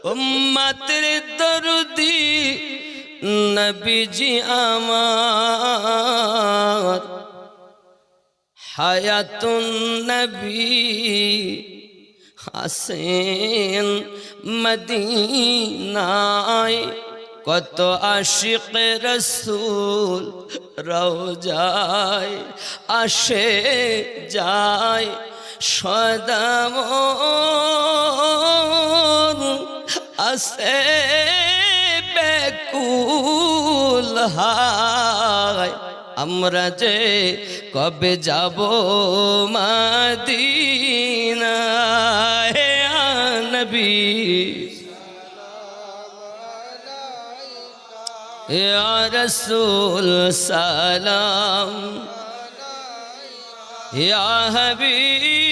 উম্মতের দরদি নবীজি আমার হায়াতুন নবী হাসেন মদিনায় কত আশিক রসূল রওজায় আসে যায় সদাম আসে বেকুল হায় আমরা যে কবে যাব মদিনা হে নবী ইয়া রাসূল সালাম ইয়া হাবিব